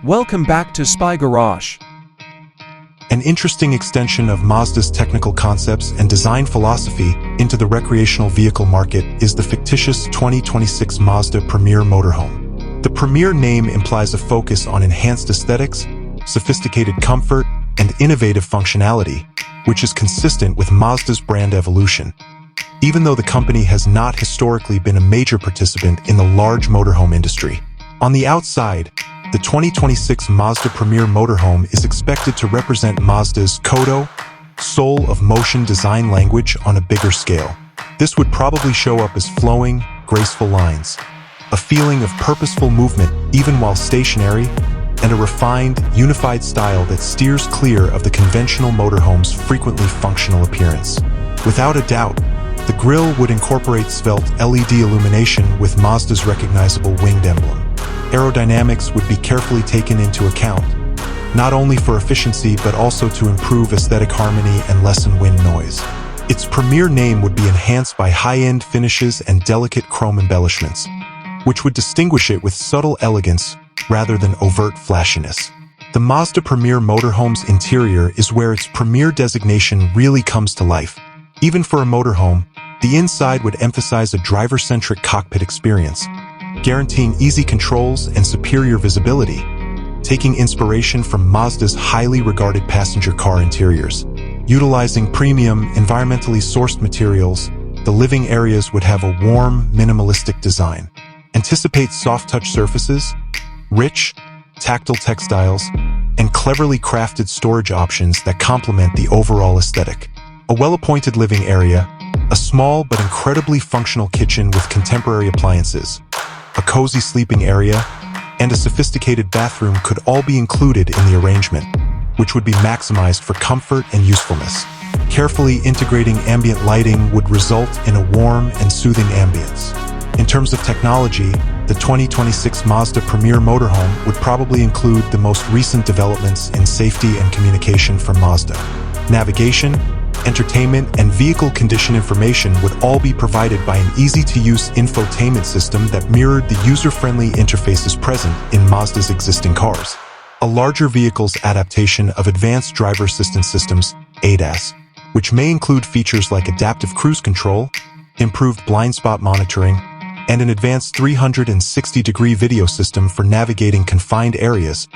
Welcome back to Spy Garage. An interesting extension of Mazda's technical concepts and design philosophy into the recreational vehicle market is the fictitious 2026 Mazda Premier Motorhome. The Premier name implies a focus on enhanced aesthetics, sophisticated comfort, and innovative functionality, which is consistent with Mazda's brand evolution. Even though the company has not historically been a major participant in the large motorhome industry. On the outside, the 2026 Mazda Premier Motorhome is expected to represent Mazda's Kodo, soul of motion design language on a bigger scale. This would probably show up as flowing, graceful lines, a feeling of purposeful movement even while stationary, and a refined, unified style that steers clear of the conventional motorhome's frequently functional appearance. Without a doubt, the grille would incorporate svelte LED illumination with Mazda's recognizable winged emblem. Aerodynamics would be carefully taken into account, not only for efficiency but also to improve aesthetic harmony and lessen wind noise. Its Premier name would be enhanced by high-end finishes and delicate chrome embellishments, which would distinguish it with subtle elegance rather than overt flashiness. The Mazda Premier Motorhome's interior is where its Premier designation really comes to life. Even for a motorhome, the inside would emphasize a driver-centric cockpit experience, guaranteeing easy controls and superior visibility, taking inspiration from Mazda's highly regarded passenger car interiors. Utilizing premium, environmentally sourced materials, the living areas would have a warm, minimalistic design. Anticipate soft-touch surfaces, rich, tactile textiles, and cleverly crafted storage options that complement the overall aesthetic. A well-appointed living area, a small but incredibly functional kitchen with contemporary appliances, a cozy sleeping area, and a sophisticated bathroom could all be included in the arrangement, which would be maximized for comfort and usefulness. Carefully integrating ambient lighting would result in a warm and soothing ambience. In terms of technology, the 2026 Mazda Premier Motorhome would probably include the most recent developments in safety and communication from Mazda. Navigation, entertainment, and vehicle condition information would all be provided by an easy-to-use infotainment system that mirrored the user-friendly interfaces present in Mazda's existing cars. A larger vehicle's adaptation of advanced driver assistance systems, ADAS, which may include features like adaptive cruise control, improved blind spot monitoring, and an advanced 360-degree video system for navigating confined areas,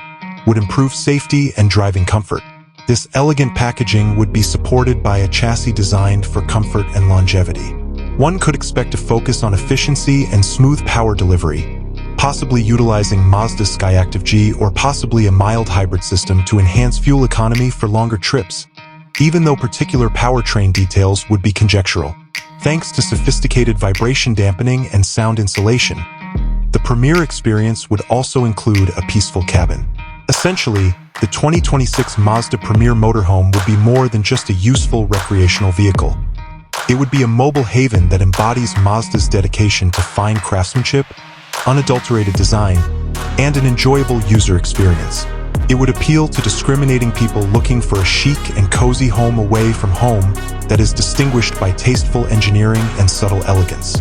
would improve safety and driving comfort. This elegant packaging would be supported by a chassis designed for comfort and longevity. One could expect a focus on efficiency and smooth power delivery, possibly utilizing Mazda's Skyactiv G or possibly a mild hybrid system to enhance fuel economy for longer trips, even though particular powertrain details would be conjectural. Thanks to sophisticated vibration dampening and sound insulation, the Premier experience would also include a peaceful cabin. Essentially, the 2026 Mazda Premier Motorhome would be more than just a useful recreational vehicle. It would be a mobile haven that embodies Mazda's dedication to fine craftsmanship, unadulterated design, and an enjoyable user experience. It would appeal to discriminating people looking for a chic and cozy home away from home that is distinguished by tasteful engineering and subtle elegance.